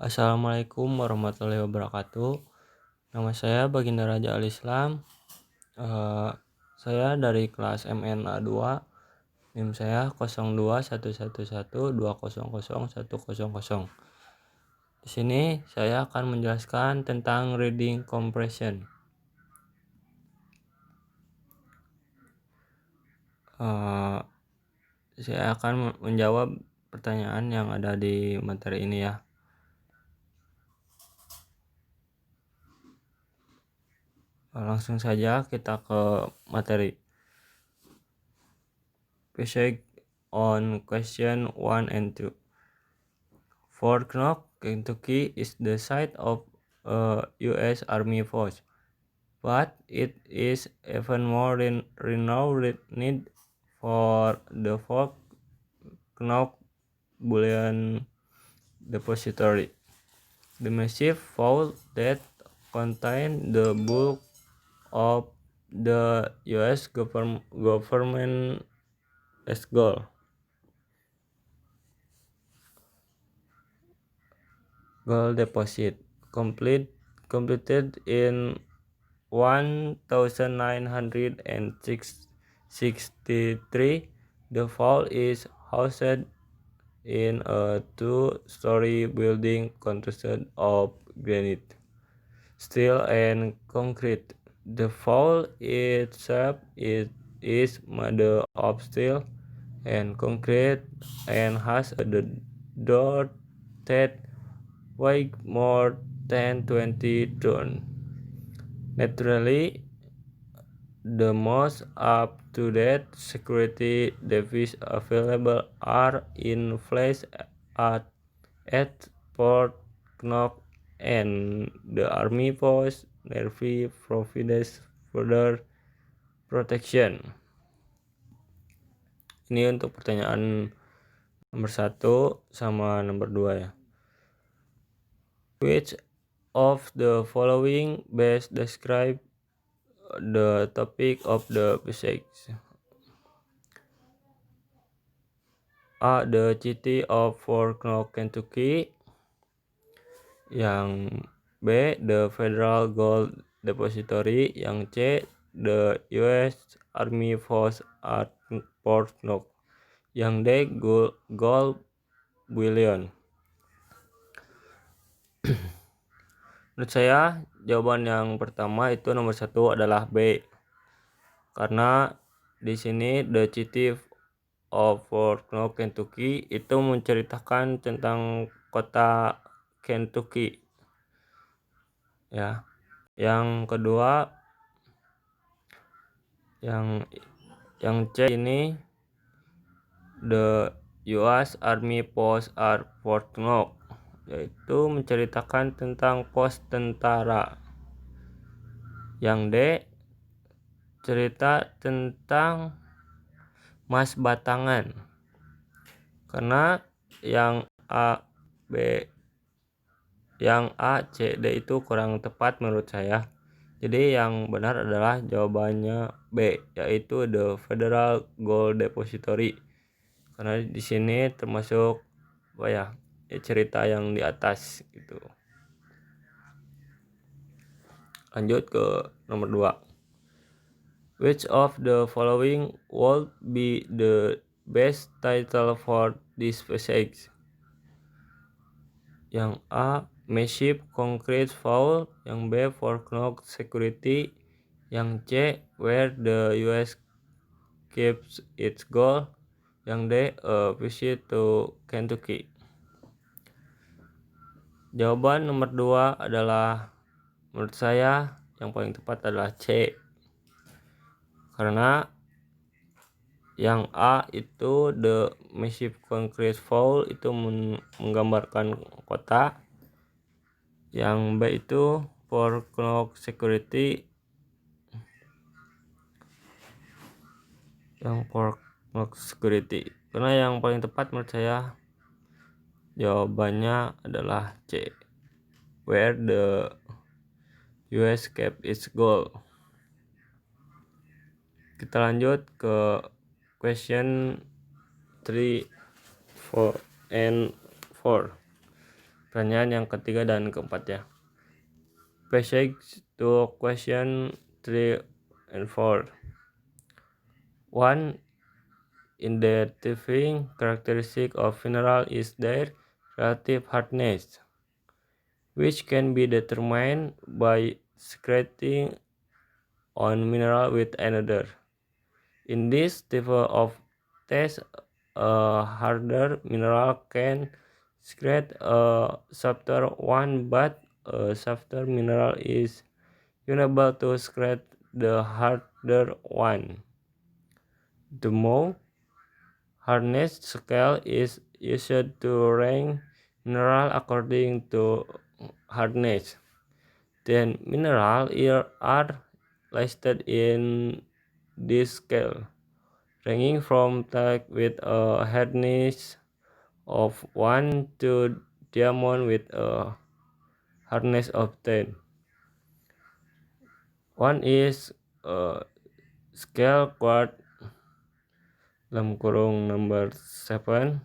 Assalamualaikum warahmatullahi wabarakatuh. Nama saya Baginda Raja Alislam. Eh, saya dari kelas MNA 2. NIM saya 021112001000. Di sini saya akan menjelaskan tentang reading comprehension. Saya akan menjawab pertanyaan yang ada di materi ini ya. Langsung saja kita ke materi. Passage on question 1 and 2. Fort Knox, Kentucky is the site of a U.S. Army force, but it is even more renowned for the Fort Knox Bullion Depository, the massive vault that contains the bulk of the U.S. government as gold. Gold deposit completed in 1963. The vault is housed in a two-story building constructed of granite, steel, and concrete. The vault itself is made of steel and concrete and has a door that weighs more than 20 tons. Naturally, the most up-to-date security devices available are in place at Fort Knox, and the Army Force Navy provides further protection. Ini untuk pertanyaan nomor 1 sama nomor 2 ya. Which of the following best describe the topic of the passage? A. The City of Fort Knox, Kentucky. Yang B. The Federal Gold Depository. Yang C. The U.S. Army Force at Fort Knox. Yang D. Gold Bullion. Menurut saya jawaban yang pertama itu nomor 1 adalah B. Karena di sini The City of Fort Knox, Kentucky itu menceritakan tentang kota Kentucky. Ya. Yang kedua yang C ini The U.S. Army Post at Fort Knox, yaitu menceritakan tentang pos tentara. Yang D cerita tentang Mas Batangan. Karena yang A, C, D itu kurang tepat menurut saya. Jadi yang benar adalah jawabannya B, yaitu The Federal Gold Depository. Karena di sini termasuk cerita yang di atas gitu. Lanjut ke nomor 2. Which of the following would be the best title for this passage? Yang A. Massive Concrete Vault. Yang B. Fort Knox Security. Yang C. Where the U.S. keeps its gold. Yang D. A Visit to Kentucky. Jawaban nomor 2 adalah, menurut saya yang paling tepat adalah C. Karena yang A itu The Massive Concrete Vault itu menggambarkan kota. Yang B itu Fort Knox Security. Karena yang paling tepat menurut saya jawabannya adalah C. Where the US kept its gold. Kita lanjut ke question 3, 4 and 4. Pertanyaan yang ketiga dan keempat ya. Passage to question 3 and 4. One identifying characteristic of mineral is their relative hardness, which can be determined by scratching on mineral with another. In this type of test, a harder mineral can scratch a softer one, but a softer mineral is unable to scratch the harder one. The Mohs hardness scale is used to rank mineral according to hardness. Then minerals are listed in this scale, ranging from talc with a hardness of 1 to diamond with a hardness of 10. One is scale quartz dalam kurung number 7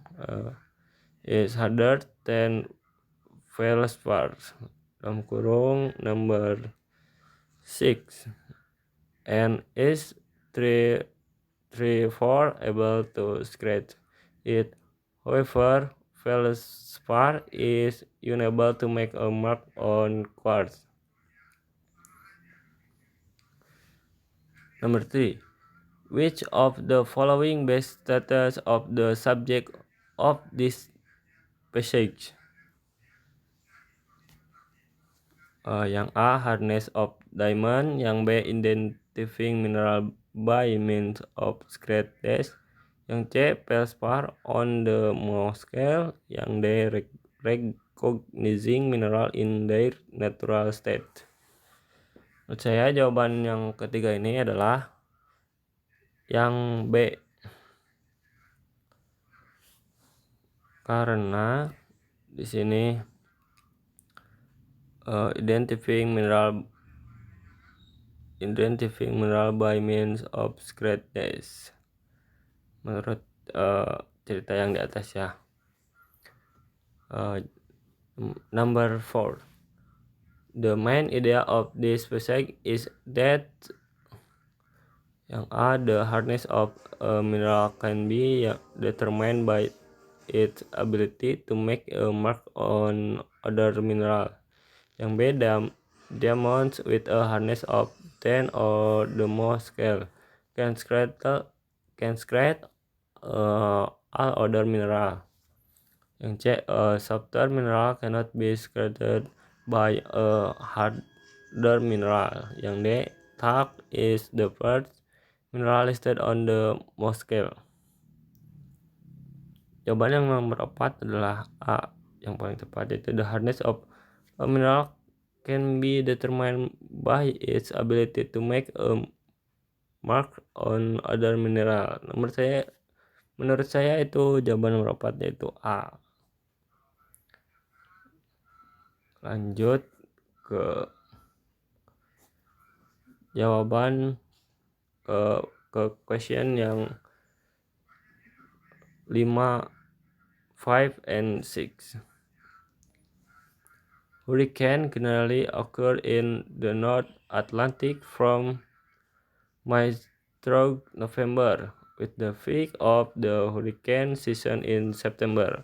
is harder than feldspar dalam kurung number 6 and is 4 able to scratch it. However, feldspar is unable to make a mark on quartz. Number 3. Which of the following best status of the subject of this passage? Yang A, hardness of diamond. Yang B, identifying mineral by means of scratch test. Yang C, feldspar on the Mohs scale. Yang D, recognizing mineral in their natural state. Menurut saya jawaban yang ketiga ini adalah yang B, karena di sini identifying mineral by means of scratch test menurut cerita yang di atas ya. Number 4. The main idea of this passage is that yang A, the hardness of a mineral can be determined by its ability to make a mark on other mineral. Yang B, diamonds with a hardness of 10 or the more scale can scratch all other mineral. Yang C, a softer mineral cannot be scratched by a harder mineral. Yang D, talc is the first mineral listed on the Mohs scale. Jawaban yang nomor 4 adalah A, yang paling tepat, yaitu the hardness of a mineral can be determined by its ability to make a mark on other mineral. Menurut saya itu jawaban nomor 4, yaitu A. Lanjut ke jawaban ke question yang 5, 5 and 6. Hurricane generally occur in the North Atlantic from May through November, with the peak of the hurricane season in September.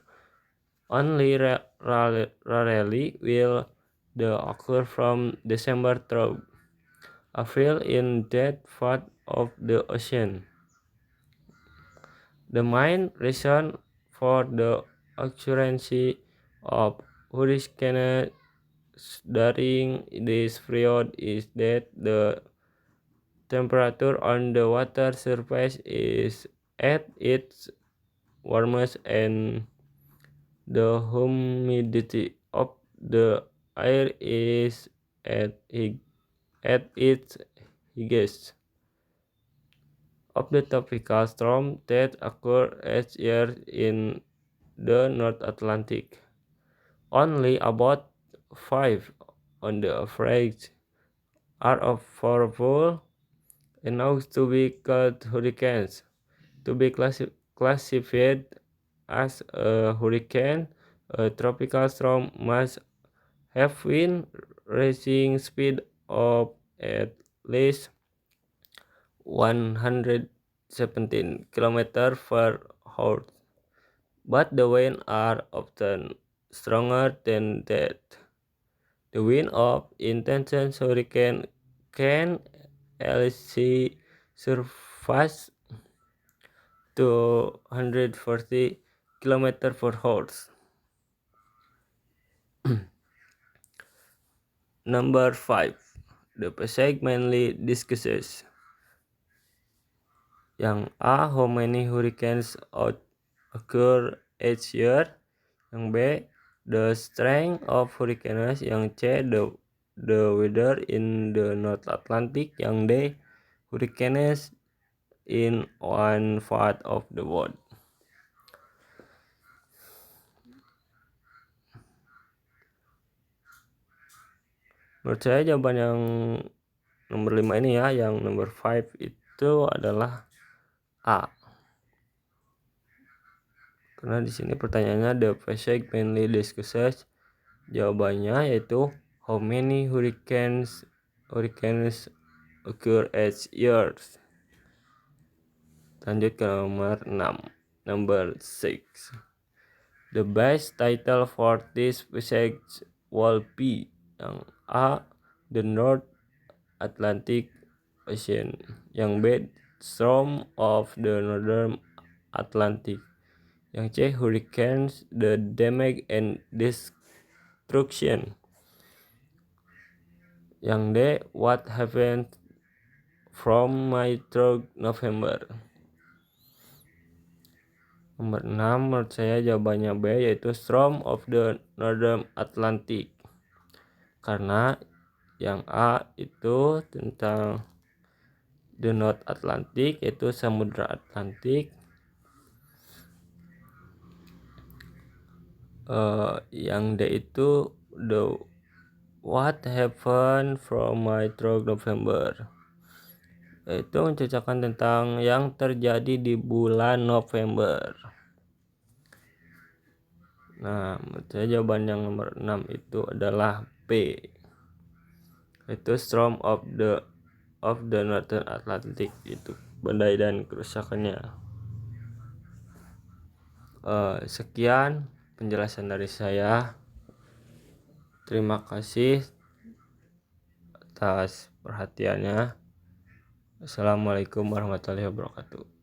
Only rarely will they occur from December through April in that part of the ocean. The main reason for the occurrence of hurricanes during this period is that the temperature on the water surface is at its warmest and the humidity of the air is at its highest. Of the tropical storms that occur each year in the North Atlantic, only about 5 on the average are of powerful enough to be called hurricanes. To be classified as a hurricane, A tropical storm must have wind reaching speed of at least 117 km per hour, but the winds are often stronger than that. The wind of intense hurricane can easily surpass 240 km per hour. Number 5. The passage mainly discusses yang A. How many hurricanes occur each year. Yang B. The strength of hurricanes. Yang C. The weather in the North Atlantic. Yang D. Hurricanes in one part of the world. Menurut saya jawaban yang nomor 5 ini ya, yang nomor 5 itu adalah A. Karena di sini pertanyaannya the passage mainly discusses, jawabannya yaitu how many hurricanes occur each year. Lanjut ke nomor 6. Number 6. The best title for this passage will be yang A. The North Atlantic Ocean. Yang B. Storm of the Northern Atlantic. Yang C. Hurricanes, the damage and destruction. Yang D. What happened from May through November. Nomor 6 menurut saya jawabannya B, yaitu Storm of the Northern Atlantic. Karena yang A itu tentang the North Atlantic, yaitu Samudra Atlantik. Yang D itu the what happened from May through November, itu menceritakan tentang yang terjadi di bulan November. Nah, menurut saya jawaban yang nomor 6 itu adalah B, itu Storm of the Northern Atlantic, itu badai dan kerusakannya. Sekian penjelasan dari saya. Terima kasih atas perhatiannya. Assalamualaikum warahmatullahi wabarakatuh.